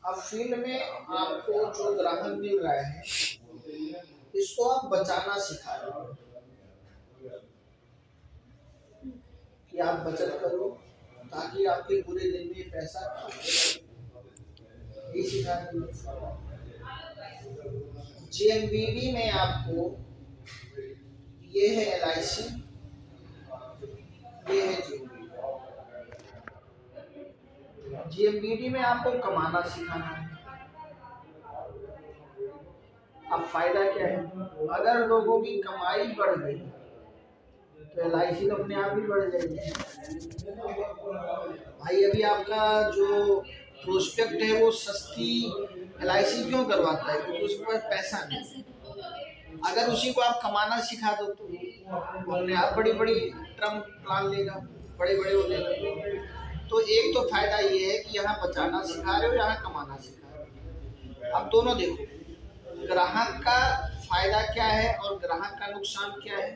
अब फील्ड में आपको जो ग्राहक मिल रहा है इसको आप बचाना सिखा रहे हो कि आप बचत करो ताकि आपके पूरे दिन में पैसा ये सिखा रहे हो। जीएमबीडी में आपको ये है एलआईसी, ये है जीएमबीडी में आपको कमाना सिखाना है। अब फायदा क्या है, अगर लोगों की कमाई बढ़ गई तो एलआईसी तो अपने आप ही बढ़ जाएगी। भाई अभी आपका जो प्रोस्पेक्ट है वो सस्ती एलआईसी क्यों करवाता है, क्योंकि उसके पास पैसा नहीं। अगर उसी को आप कमाना सिखा दो तो अपने आप बड़ी बड़ी टर्म प्लान लेगा, बड़े बड़े हो लेगा। तो एक तो फायदा ये है कि यहाँ बचाना सिखा रहे हो, यहाँ कमाना सिखा रहे हो। अब दोनों देखो, ग्राहक का फायदा क्या है और ग्राहक का नुकसान क्या है,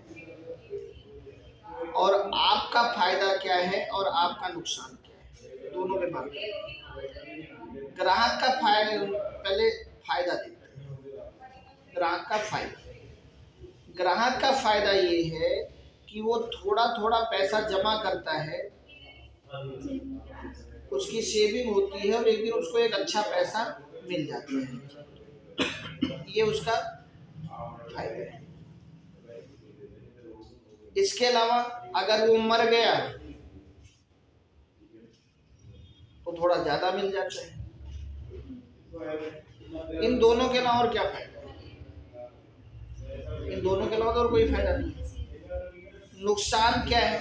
और आपका फायदा क्या है और आपका नुकसान क्या है, दोनों पे बात करें। ग्राहक का फायदा, पहले फायदा देखते हैं। ग्राहक का फायदा ये है कि वो थोड़ा थोड़ा पैसा जमा करता है, उसकी सेविंग होती है और एक दिन उसको एक अच्छा पैसा मिल जाता है, ये उसका फायदा है। इसके अलावा अगर वो मर गया तो थोड़ा ज्यादा मिल जाता है। इन दोनों के अलावा और क्या फायदा है, इन दोनों के अलावा तो और कोई फायदा नहीं। नुकसान क्या है,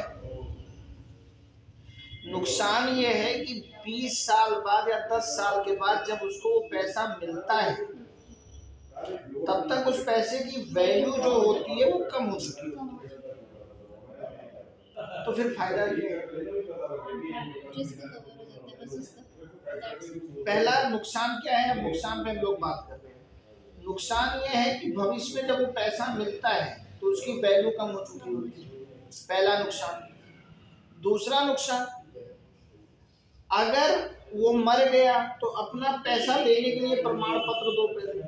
नुकसान ये है कि 20 साल बाद या 10 साल के बाद जब उसको पैसा मिलता है तब तक उस पैसे की वैल्यू जो होती है वो कम हो चुकी होती है, तो फिर फायदा क्या है। पहला नुकसान क्या है, अब नुकसान पे हम लोग बात कर रहे हैं। नुकसान ये है कि भविष्य में जब वो पैसा मिलता है तो उसकी वैल्यू कम हो चुकी होती है, पहला नुकसान। दूसरा नुकसान, अगर वो मर गया तो अपना पैसा लेने के लिए प्रमाण पत्र दो, पहले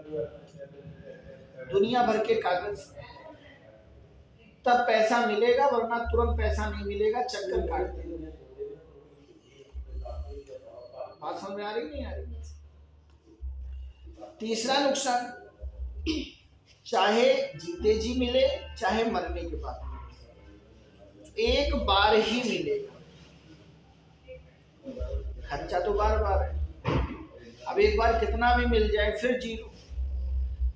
दुनिया भर के कागज, तब पैसा मिलेगा, वरना तुरंत पैसा नहीं मिलेगा, चक्कर काट देगा। बात समझ में आ रही नहीं आ रही। तीसरा नुकसान, चाहे जीते जी मिले चाहे मरने के बाद मिले, एक बार ही मिलेगा, खर्चा तो बार बार है। अब एक बार कितना भी मिल जाए फिर जीरो।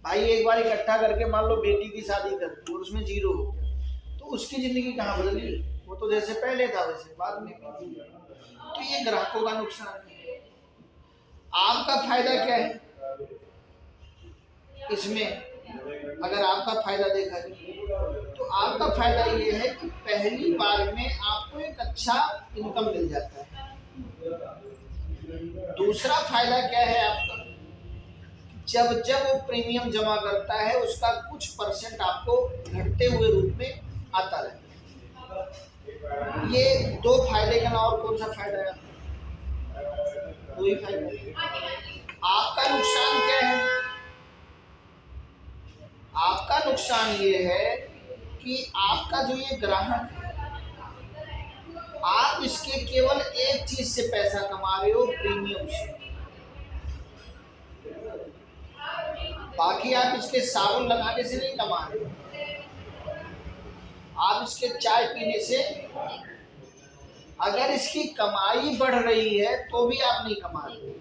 भाई एक बार इकट्ठा करके मान लो बेटी की शादी कर दी और उसमें जीरो हो गया तो उसकी जिंदगी कहाँ बदली, वो तो जैसे पहले था वैसे बाद में। तो ये ग्राहकों का नुकसान है। आपका फायदा क्या है इसमें, अगर आपका फायदा देखा जाए तो आपका फायदा ये है कि पहली बार में आपको एक अच्छा इनकम मिल जाता है। दूसरा फायदा क्या है आपका, जब जब वो प्रीमियम जमा करता है उसका कुछ परसेंट आपको घटते हुए रूप में आता रहता है। ये दो फायदे का ना और कौन सा फायदा है, दो ही फायदा। आपका नुकसान क्या है, आपका नुकसान ये है कि आपका जो ये ग्राहक है, आप इसके केवल एक चीज से पैसा कमा रहे हो, प्रीमियम से। बाकी आप इसके साबुन लगाने से नहीं कमा रहे, आप इसके चाय पीने से, अगर इसकी कमाई बढ़ रही है तो भी आप नहीं कमा रहे।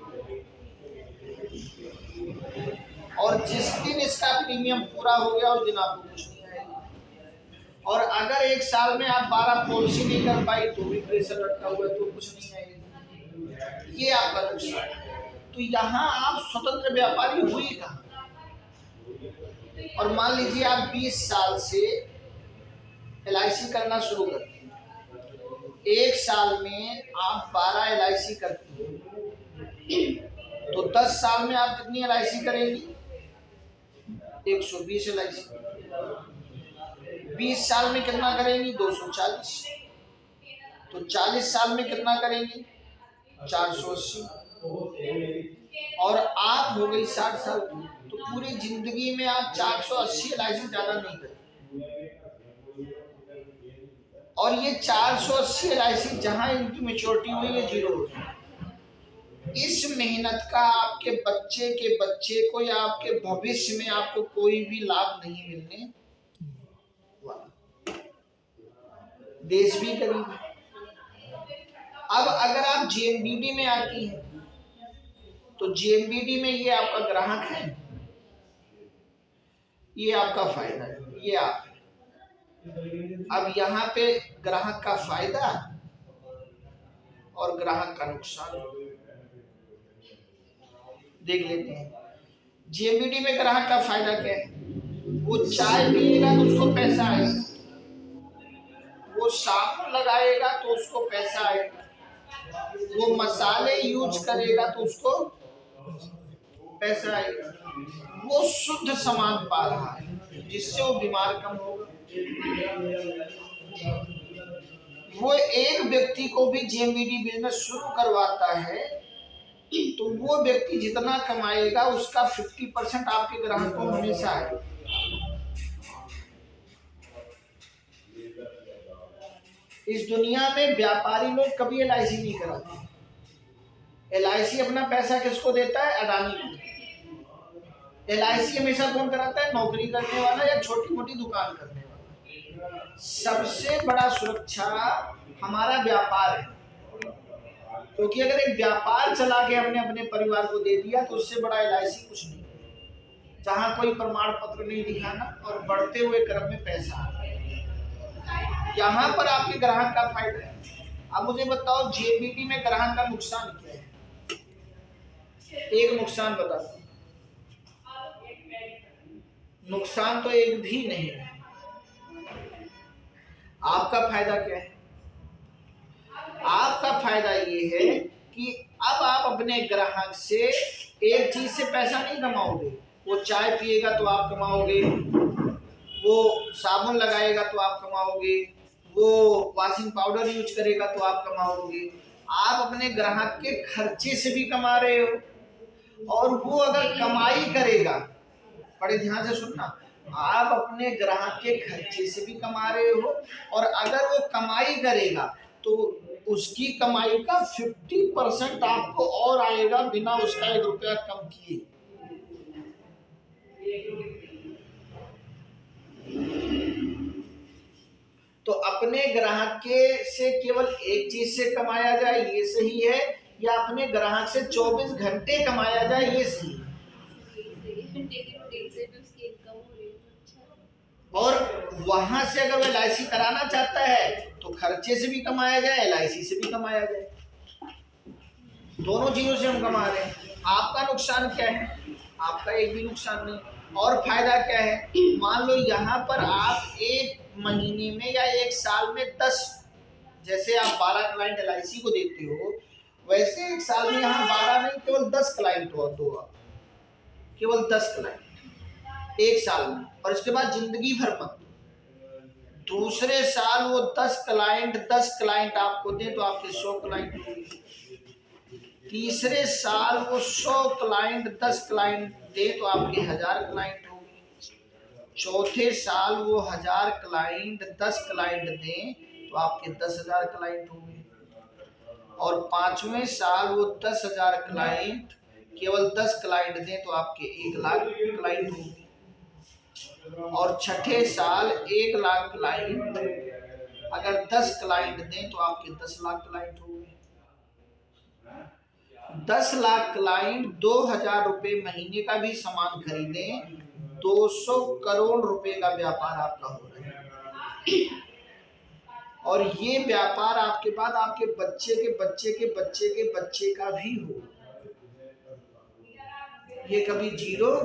और जिस दिन इसका प्रीमियम पूरा हो गया उस दिन आपको कुछ नहीं आएगा। और अगर एक साल में आप 12 पॉलिसी नहीं कर पाई तो भी प्रेशर लटका हुआ है तो कुछ नहीं आएगा, ये आपका नुकसान है। तो यहाँ आप स्वतंत्र व्यापारी हुई कहाँ। और मान लीजिए आप 20 साल से एलआईसी करना शुरू करते हैं, एक साल में आप 12 एलआईसी करते हैं, तो 10 साल में आप कितनी एलआईसी करेंगी, 120 एलआईसी। 20 साल में कितना करेंगी, 240। तो 40 साल में कितना करेंगी, 480। और आप हो गई 60 साल की, तो पूरी जिंदगी में आप 480 LIC ज्यादा नहीं करें। और ये 480 LIC जहां इनकी मेच्योरिटी हुई है 0 हो गई। इस मेहनत का आपके बच्चे के बच्चे को या आपके भविष्य में आपको कोई भी लाभ नहीं मिलने वाला। देश भी करेंगे। अब अगर आप GMBD में आती हैं, तो GMBD में ये आपका ग्राहक है, ये आपका फायदा है, ये आप है। अब यहाँ पे ग्राहक का फायदा और ग्राहक का नुकसान देख लेते हैं। GMBD में ग्राहक का फायदा क्या है? वो चाय पिएगा तो उसको पैसा आएगा, वो साबुन लगाएगा तो उसको पैसा आएगा, वो मसाले यूज करेगा तो उसको पैसा आएगा। वो शुद्ध सामान पा रहा है जिससे वो बीमार कम होगा। वो एक व्यक्ति को भी GMBD बिजनेस शुरू करवाता है तो वो व्यक्ति जितना कमाएगा उसका 50% आपके ग्राहक को हमेशा आएगा। इस दुनिया में व्यापारी लोग कभी LIC नहीं कराते। LIC अपना पैसा किसको देता है? अडानी को। LIC हमेशा कौन कराता है? नौकरी करने वाला या छोटी मोटी दुकान करने वाला। सबसे बड़ा सुरक्षा हमारा व्यापार है, क्योंकि अगर एक व्यापार चला के हमने अपने परिवार को दे दिया तो उससे बड़ा LIC कुछ नहीं। जहां कोई प्रमाण पत्र नहीं दिखाना और बढ़ते हुए क्रम में पैसा आना, यहाँ पर आपके ग्राहक का फायदा है। अब मुझे बताओ GMBD में ग्राहक का नुकसान क्या है? एक नुकसान बता दो। नुकसान तो एक भी नहीं है। आपका फायदा क्या है? आपका फायदा ये है कि अब आप अपने ग्राहक से एक चीज से पैसा नहीं कमाओगे। वो चाय पिएगा तो आप कमाओगे, वो साबुन लगाएगा तो आप कमाओगे, वो वॉशिंग पाउडर यूज करेगा तो आप कमाओगे। आप अपने ग्राहक के खर्चे से भी कमा रहे हो, और वो अगर कमाई करेगा, बड़े ध्यान से सुनना, आप अपने ग्राहक के खर्चे से भी कमा रहे हो, और अगर वो कमाई करेगा तो उसकी कमाई का 50% आपको और आएगा बिना उसका 1 रुपया कम किए। तो अपने ग्राहक के से केवल एक चीज से कमाया जाए ये सही है, या अपने ग्राहक से 24 घंटे कमाया जाए ये सही है? और वहां से अगर वो LIC कराना चाहता है तो खर्चे से भी कमाया जाए, LIC से भी कमाया जाए, दोनों चीजों से हम कमा रहे हैं। आपका नुकसान क्या है? आपका एक भी नुकसान नहीं। और फायदा क्या है? मान लो यहाँ पर आप एक महीने में या एक साल में 10, जैसे आप 12 क्लाइंट LIC को देते हो, वैसे एक साल में यहाँ 12 नहीं केवल 10 क्लाइंट दो आप, केवल 10 क्लाइंट एक साल में, और इसके बाद जिंदगी भर मत। दूसरे साल वो 10 क्लाइंट आपको दे तो आपके 100 क्लाइंट होंगे। तीसरे साल वो 100 क्लाइंट 10 क्लाइंट दे तो आपके 1000 क्लाइंट होंगे। चौथे साल वो 1000 क्लाइंट 10 क्लाइंट दें तो आपके 10,000 क्लाइंट होंगे। और पांचवें साल वो 10,000 क्लाइंट केवल 10 क्लाइंट दें तो आपके 1 लाख क्लाइंट होंगे। और छठे साल 1 लाख क्लाइंट अगर 10 क्लाइंट दें तो आपके 10 लाख क्लाइंट होंगे। 10 लाख क्लाइंट 2000 रुपए महीने का भी सामान खरीदें, 200 करोड़ रुपए का व्यापार आपका हो रहा है। और ये व्यापार आपके बाद आपके बच्चे के बच्चे के बच्चे के बच्चे का भी हो, ये कभी 0।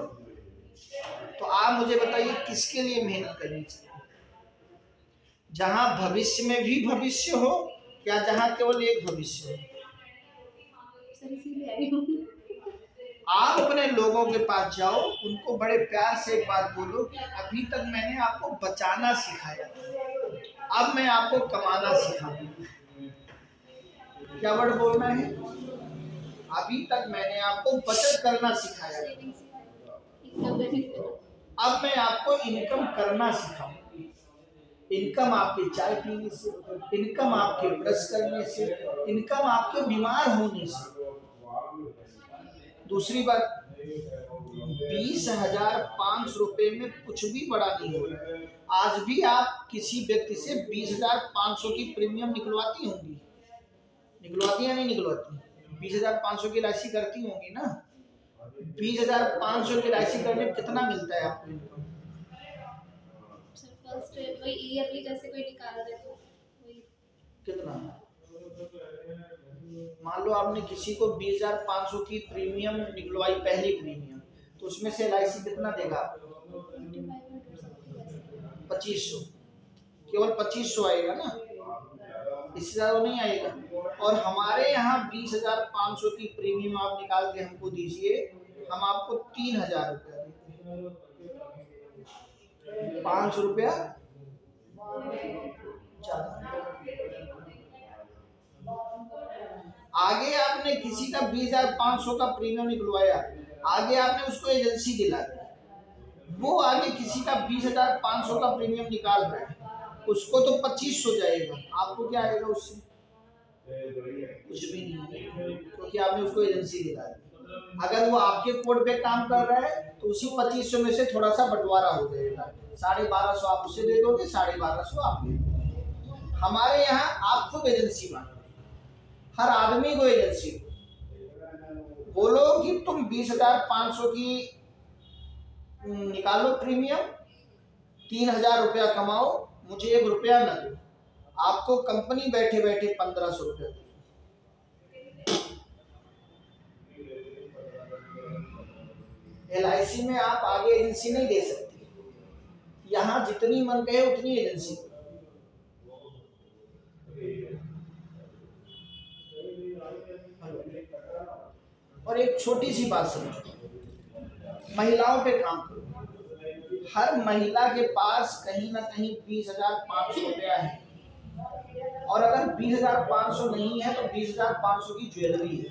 तो आप मुझे बताइए किसके लिए मेहनत करनी चाहिए? जहां भविष्य में भी भविष्य हो, या जहां केवल एक भविष्य हो? आप अपने लोगों के पास जाओ, उनको बड़े प्यार से एक बात बोलो कि अभी तक मैंने आपको बचाना सिखाया, अब मैं आपको कमाना सिखाऊंगा। क्या वर्ड बोलना है? अभी तक मैंने आपको बचत करना सिखाया, अब मैं आपको इनकम करना सिखाऊंगा। इनकम आपके चाय पीने से, इनकम आपके ब्रश करने से, इनकम आपके बीमार होने से। दूसरी बात, 20,500 रुपए में कुछ भी बड़ा नहीं हो रहा। आज भी आप किसी व्यक्ति से 20,500 की प्रीमियम निकलवाती होंगी, निकलवाती या नहीं निकलवाती? 20,500 की राशि करती होंगी ना। 20,500 की राशि करने में कितना मिलता है आपको इनकम? फर्स्ट वही ईयरली जैसे कोई निकाल रहे तो वही कितना? मान लो आपने किसी को 20,500 की प्रीमियम निकलवाई, पहली प्रीमियम, तो उसमें से LIC कितना देगा आपको? 2500, केवल 2500 आएगा ना, इससे ज्यादा नहीं आएगा। और हमारे यहाँ 20,500 की प्रीमियम आप निकाल के हमको दीजिए, हम आपको 3,000 रुपया देते, 500 रुपया ज्यादा। आगे आपने किसी का 20,500 का प्रीमियम निकलवाया, आगे आपने उसको एजेंसी दिला दी, वो आगे किसी का 20,500 का प्रीमियम निकाल रहा है, उसको तो 2500 जाएगा, आपको क्या आएगा उससे? कुछ भी नहीं, क्योंकि आपने उसको एजेंसी दिला दी। अगर वो आपके कोड पे काम कर रहा है तो उसी 2500 में से थोड़ा सा बंटवारा हो जाएगा, 1250 आप उसे दे दोगे, 1250 आप दे दोगे। हमारे यहाँ आप खूब एजेंसी मांगो, हर आदमी को एजेंसी बोलो कि तुम 20,500 की निकालो प्रीमियम, 3,000 रुपया कमाओ, मुझे 1 रुपया न दो, आपको कंपनी बैठे बैठे 1,500 रुपया दे। LIC में आप आगे एजेंसी नहीं दे सकते, यहाँ जितनी मन कहे उतनी एजेंसी। और एक छोटी सी बात समझो, महिलाओं पे काम करो, हर महिला के पास कहीं ना कहीं 20,500 रुपया है, और अगर 20,500 नहीं है तो 20,500 की ज्वेलरी है,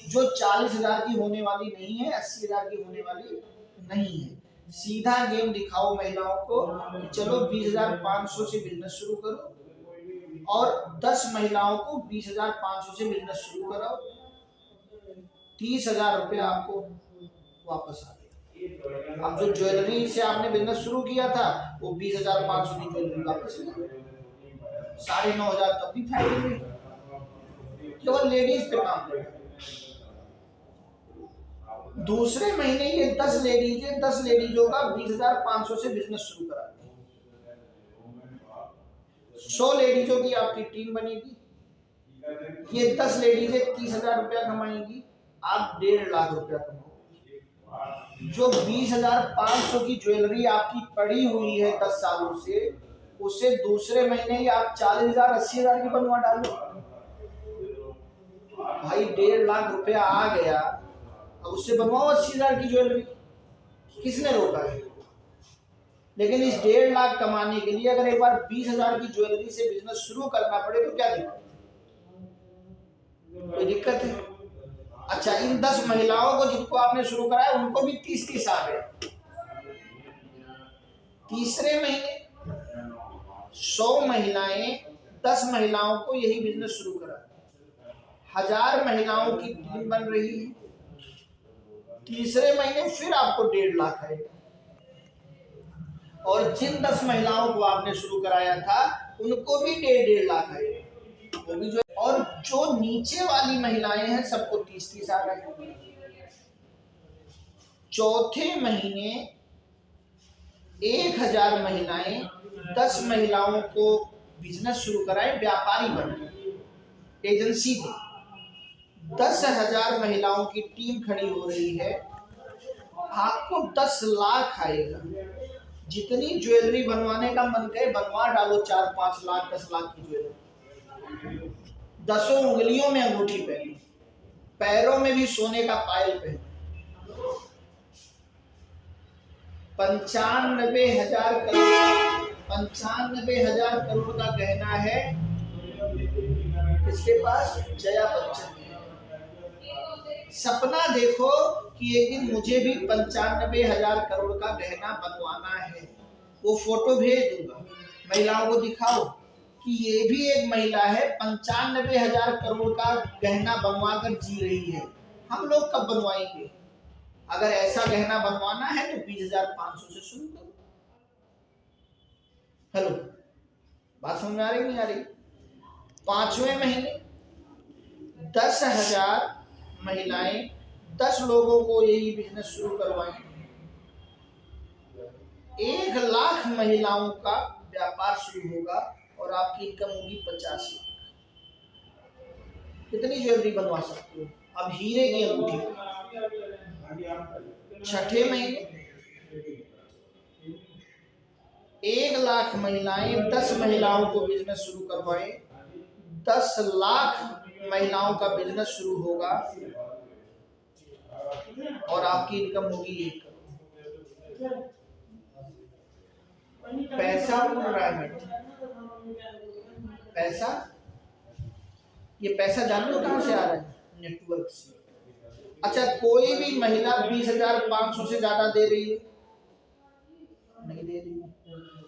जो 40,000 की होने वाली नहीं है, 80,000 की होने वाली नहीं है। सीधा गेम दिखाओ महिलाओं को कि चलो 20,500 से बिजनेस शुरू करो, और 10 महिलाओं को 20,500 से बिजनेस शुरू कराओ, 30,000 रुपया आपको वापस आ गया। अब जो ज्वेलरी से आपने बिजनेस शुरू किया था वो 20,500 की ज्वेलरी वापस आ गई, 9,500 तब भी फायदे में। केवल लेडीज पे काम करेगा। दूसरे महीने ये 10 लेडीजों का 20,500 से बिजनेस शुरू करा, 100 लेडीजों की आपकी टीम बनेगी, ये 10 लेडीजें 30,000 रुपया कमाएंगी, आप 1.5 लाख रुपया कमाओगे। जो 20,500 की ज्वेलरी आपकी पड़ी हुई है 10 सालों से, उसे दूसरे महीने ही आप 40,000 80,000 की बनवा डालो, भाई 1.5 लाख रुपया आ गया, अब उससे बनवाओ 80,000 की ज्वेलरी, किसने रोका है? लेकिन इस 1.5 लाख कमाने के लिए अगर एक बार 20,000 की ज्वेलरी से बिजनेस शुरू करना पड़े तो क्या दिक्कत? कोई दिक्कत है? अच्छा, इन 10 महिलाओं को जिनको आपने शुरू कराया उनको भी 30-30 आ गया। तीसरे महीने 100 महिलाएं, 10 महिलाओं को यही बिजनेस शुरू करा, 1000 महिलाओं की टीम बन रही है। तीसरे महीने फिर आपको 1.5 लाख आएगा, और जिन 10 महिलाओं को आपने शुरू कराया था उनको भी 1.5 लाख आएगा, वो भी जो, और जो नीचे वाली महिलाएं हैं सबको 30-30 आ गए। चौथे महीने 1,000 महिलाएं 10 महिलाओं को बिजनेस शुरू कराए, व्यापारी बने, एजेंसी दे, 10,000 महिलाओं की टीम खड़ी हो रही है, आपको 10 लाख आएगा। जितनी ज्वेलरी बनवाने का मन करे बनवा डालो, 4-5 लाख 10 लाख की ज्वेलरी, 10 उंगलियों में अंगूठी पहनो, पैरों में भी सोने का पायल पहनो, 95,000 करोड़ का गहना है किसके पास? जया बच्चन। सपना देखो कि एक दिन मुझे भी 95,000 करोड़ का गहना बनवाना है, वो फोटो भेज दूंगा, महिलाओं को दिखाओ कि ये भी एक महिला है, 95,000 करोड़ का गहना बनवा कर जी रही है। हम लोग कब बनवाएंगे? अगर ऐसा गहना बनवाना है तो 20,500 से शुरू करो। हेलो, बात समझ में आ रही नहीं आ रही? 5वें महीने 10,000 महिलाएं, 10 लोगों को यही बिजनेस शुरू करवाएं। 1 लाख महिलाओं का व्यापार शुरू होगा और आपकी इनकम होगी 50 लाख। कितनी ज्वेलरी बनवा सकते हो? अब हीरे की अंगूठी। 6ठे महीने 1 लाख महिलाएं, 10 महिलाओं को बिजनेस शुरू करवाएं, 10 लाख महिलाओं का बिजनेस शुरू होगा और आपकी इनकम होगी 1 करोड़। पैसा उड़ रहा है मैडम, पैसा। ये पैसा जानते हो कहां से आ रहा है? नेटवर्क से। अच्छा, कोई भी महिला 20,500 से ज्यादा दे रही है? नहीं दे रही है।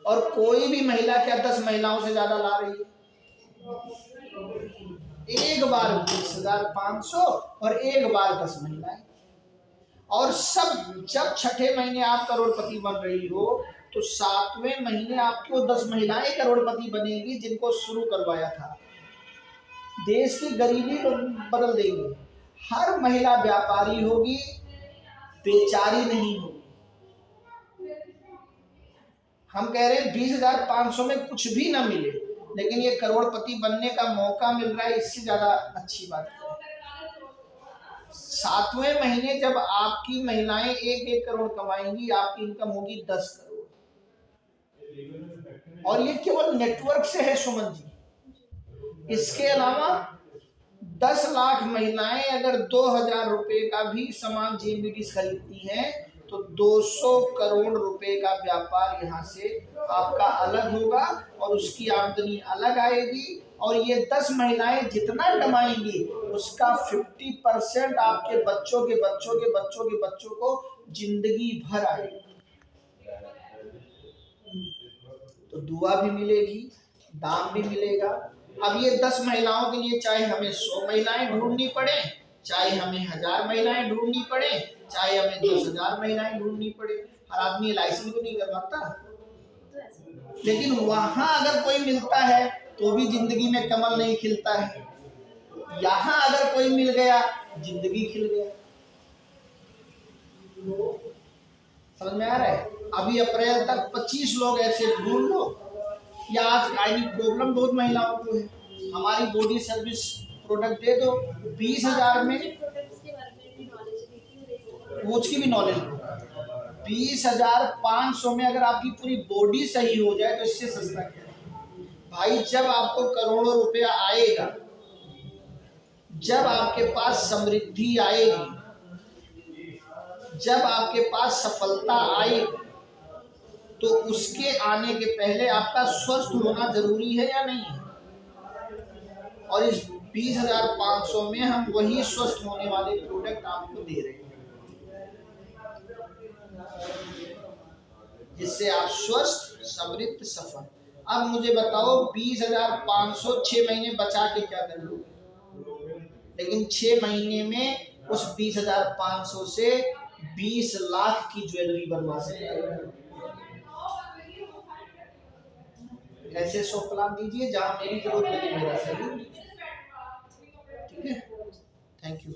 और कोई भी महिला क्या 10 महिलाओं से ज्यादा ला रही है? एक बार 20,500 और एक बार 10 महिलाएं। और सब जब 6ठे महीने आप करोड़पति बन रही हो तो 7वें महीने आपको 10 महिलाएं करोड़पति बनेंगी जिनको शुरू करवाया था। देश की गरीबी को बदल देंगे। हर महिला व्यापारी होगी, बेचारी नहीं होगी। हम कह रहे हैं 20,500 में कुछ भी ना मिले, लेकिन ये करोड़पति बनने का मौका मिल रहा है, इससे ज्यादा अच्छी बात है। 7वें महीने जब आपकी महिलाएं 1-1 करोड़ कमाएंगी, आपकी इनकम होगी 10 करोड़। और ये केवल नेटवर्क से है सुमन जी। इसके अलावा 10 लाख महिलाएं अगर 2,000 रुपए का भी सामान जेबीडीज खरीदती हैं तो 200 करोड़ रुपए का व्यापार यहाँ से आपका अलग होगा और उसकी आमदनी अलग आएगी। और ये 10 महिलाएं जितना कमाएंगी उसका 50% आपके बच्चों के बच्चों के बच्चों के बच्चों को जिंदगी भर आएगी। तो दुआ भी मिलेगी, दाम भी मिलेगा। अब ये 10 महिलाओं के लिए चाहे हमें 100 महिलाएं ढूंढनी पड़े, चाहे हमें 1000 महिलाएं ढूंढनी पड़े, चाहे हमें 10,000 महिलाएं ढूंढनी पड़े, हर आदमी LIC को नहीं करवाता। लेकिन वहां अगर कोई मिलता है तो भी जिंदगी में कमल नहीं खिलता है, यहाँ अगर कोई मिल गया जिंदगी खिल गया। समझ में आ रहा है? अभी अप्रैल तक 25 लोग ऐसे ढूंढ लो। या आज गायनिक प्रॉब्लम बहुत महिलाओं को है, हमारी बॉडी सर्विस प्रोडक्ट दे दो 20,000 में, कोच की भी नॉलेज दो। 20,500 में अगर आपकी पूरी बॉडी सही हो जाए तो इससे सस्ता क्या है भाई? जब आपको करोड़ों रुपया आएगा, जब आपके पास समृद्धि आएगी, जब आपके पास सफलता आएगी, तो उसके आने के पहले आपका स्वस्थ होना जरूरी है या नहीं है? और इस 20,500 में हम वही स्वस्थ होने वाले प्रोडक्ट आपको दे रहे हैं, जिससे आप स्वस्थ, समृद्ध, सफल। अब मुझे बताओ 20,500 6 महीने बचा के क्या कर लोगे? लेकिन 6 महीने में उस 20,500 से 20 लाख की ज्वेलरी बनवा सकते हैं। ऐसे 100 प्लान दीजिए जहां मेरी जरूरत लगे मेरा सही। ठीक है, थैंक यू।